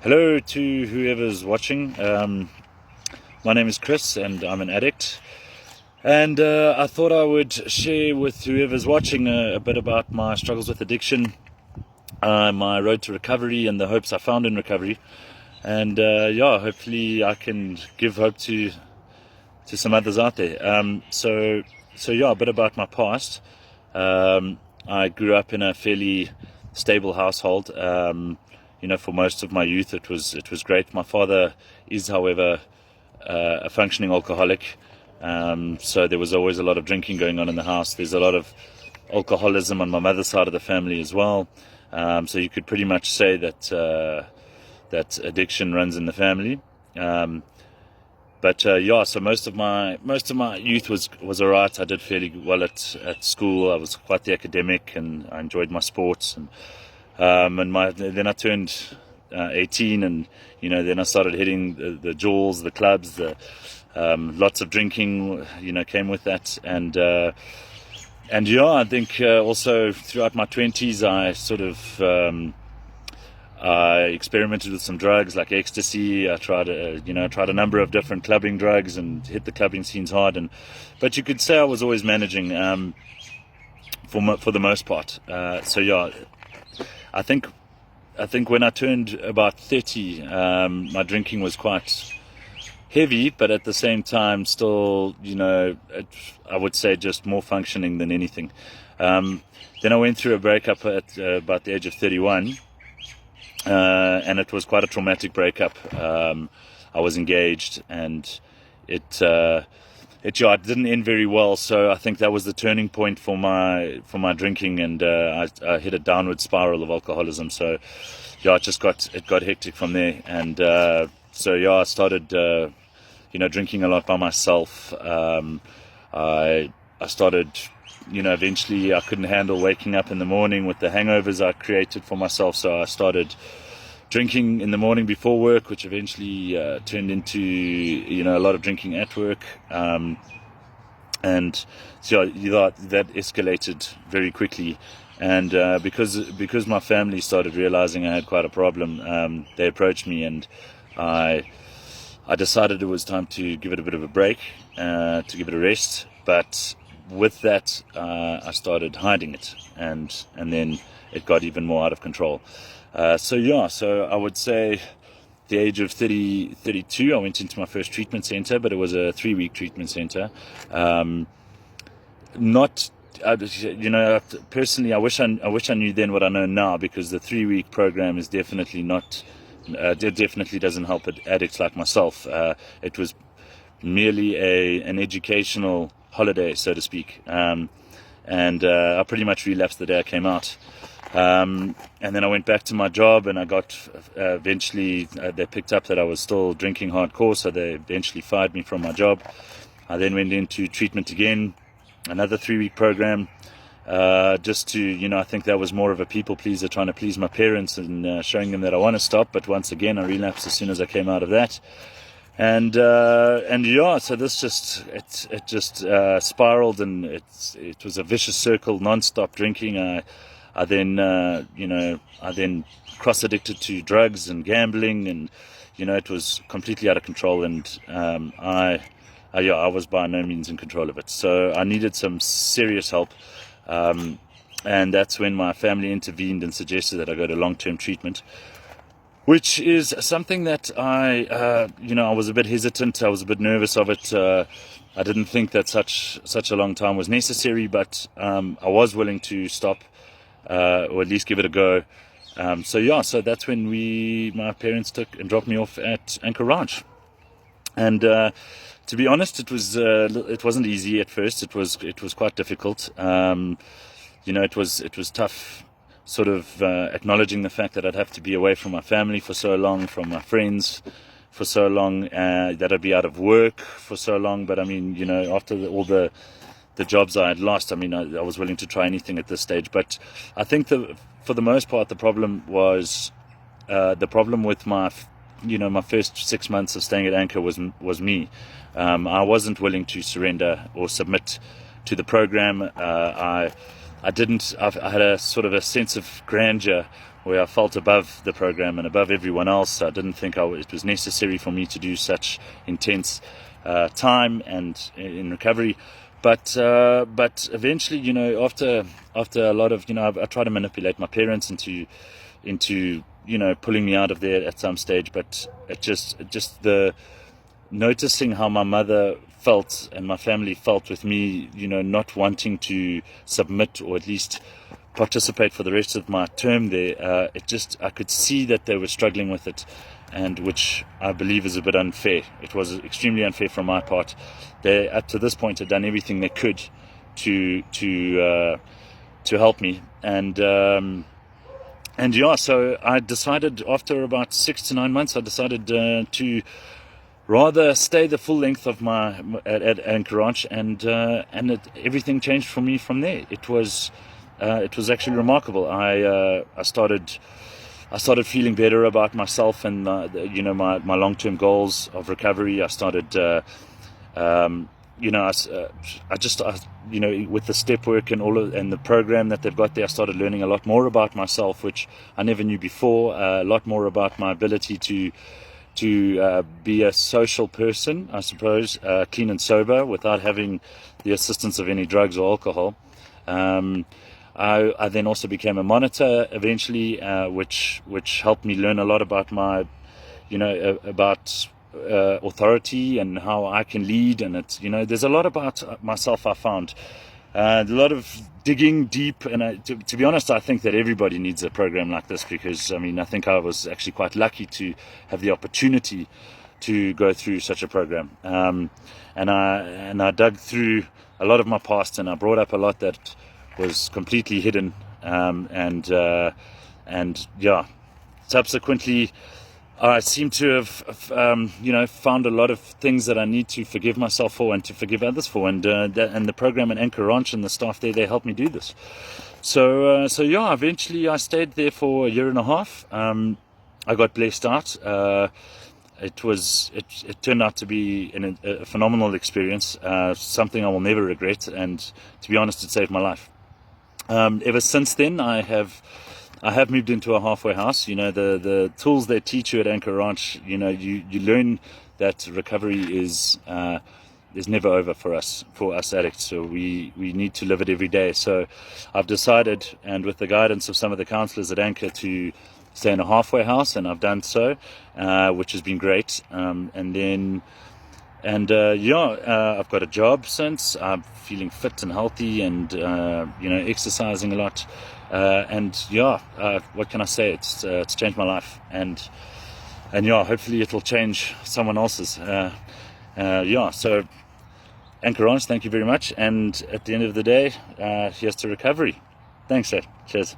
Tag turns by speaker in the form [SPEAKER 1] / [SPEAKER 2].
[SPEAKER 1] Hello to whoever's watching. My name is Chris and I'm an addict. And I thought I would share with whoever's watching a bit about my struggles with addiction, my road to recovery, and the hopes I found in recovery. And hopefully I can give hope to some others out there. A bit about my past. I grew up in a fairly stable household. For most of my youth, it was great. My father is, however, a functioning alcoholic. So there was always a lot of drinking going on in the house. There's a lot of alcoholism on my mother's side of the family as well. So you could pretty much say that addiction runs in the family. So most of my youth was alright. I did fairly well at school. I was quite the academic, and I enjoyed my sports. Then I turned 18, and then I started hitting the jewels, the clubs, lots of drinking, came with that, I think also throughout my 20s, I sort of I experimented with some drugs like ecstasy. I tried a number of different clubbing drugs and hit the clubbing scenes hard. But you could say I was always managing for the most part. I think when I turned about 30, my drinking was quite heavy, but at the same time still, I would say just more functioning than anything. Then I went through a breakup at about the age of 31. And it was quite a traumatic breakup. I was engaged, and it didn't end very well. So I think that was the turning point for my drinking, and I hit a downward spiral of alcoholism. So it got hectic from there, and I started drinking a lot by myself. I started. Eventually I couldn't handle waking up in the morning with the hangovers I created for myself, so I started drinking in the morning before work, which eventually turned into a lot of drinking at work, that escalated very quickly. And because my family started realizing I had quite a problem, they approached me, and I decided it was time to give it a bit of a break, to give it a rest. But with that, I started hiding it, and then it got even more out of control. So I would say the age of 32, I went into my first treatment center, but it was a 3-week treatment center. Personally, I wish I knew then what I know now, because the 3-week program is definitely not. It definitely doesn't help addicts like myself. It was merely an educational holiday, so to speak, I pretty much relapsed the day I came out, and then I went back to my job, and I got eventually they picked up that I was still drinking hardcore, so they eventually fired me from my job. I then went into treatment again, another 3-week program, just to I think that was more of a people pleaser, trying to please my parents and showing them that I want to stop. But once again, I relapsed as soon as I came out of that. So this just spiraled, and it was a vicious circle, non-stop drinking. I then cross-addicted to drugs and gambling, and it was completely out of control. And I was by no means in control of it. So I needed some serious help, and that's when my family intervened and suggested that I go to long-term treatment, which is something that I was a bit hesitant. I was a bit nervous of it. I didn't think that such a long time was necessary, but I was willing to stop, or at least give it a go. So that's when my parents took and dropped me off at Anchor Ranch. And to be honest, it wasn't easy at first. It was quite difficult. It was tough, sort of acknowledging the fact that I'd have to be away from my family for so long, from my friends for so long, that I'd be out of work for so long. But I mean, after all the jobs I had lost, I mean, I was willing to try anything at this stage. But I think for the most part, the problem was with my first 6 months of staying at Anchor was me. I wasn't willing to surrender or submit to the program. I had a sort of a sense of grandeur where I felt above the program and above everyone else. I didn't think it was necessary for me to do such intense time and in recovery. But eventually, after a lot of, I tried to manipulate my parents into pulling me out of there at some stage. But it just the noticing how my mother felt and my family felt with me, not wanting to submit or at least participate for the rest of my term there. I could see that they were struggling with it, and which I believe is a bit unfair. It was extremely unfair from my part. They, up to this point, had done everything they could to help me, and so I decided after about 6 to 9 months, I decided to rather stay the full length of my at Anchorage, and everything changed for me from there. It was actually remarkable. I started feeling better about myself and my long-term goals of recovery. I started with the step work and and the program that they've got there, I started learning a lot more about myself, which I never knew before. A lot more about my ability to be a social person, I suppose, clean and sober, without having the assistance of any drugs or alcohol. I then also became a monitor eventually, which helped me learn a lot about my, about authority and how I can lead. And it's, there's a lot about myself I found. A lot of digging deep, and to be honest, I think that everybody needs a program like this, because I think I was actually quite lucky to have the opportunity to go through such a program. And I dug through a lot of my past, and I brought up a lot that was completely hidden. Subsequently, I seem to have, found a lot of things that I need to forgive myself for and to forgive others for, and the program in Anchor Ranch and the staff there, they helped me do this. So eventually I stayed there for 1.5 years. I got blessed out. It turned out to be a phenomenal experience, something I will never regret, and to be honest, it saved my life. Ever since then, I have moved into a halfway house. The tools they teach you at Anchor Ranch, you learn that recovery is never over for us addicts. So we need to live it every day. So I've decided, and with the guidance of some of the counselors at Anchor, to stay in a halfway house, and I've done so, which has been great. I've got a job since. I'm feeling fit and healthy, and exercising a lot. What can I say? It's changed my life, and hopefully it'll change someone else's. So Anchor Ranch, thank you very much. And at the end of the day, here's to recovery. Thanks, sir. Cheers.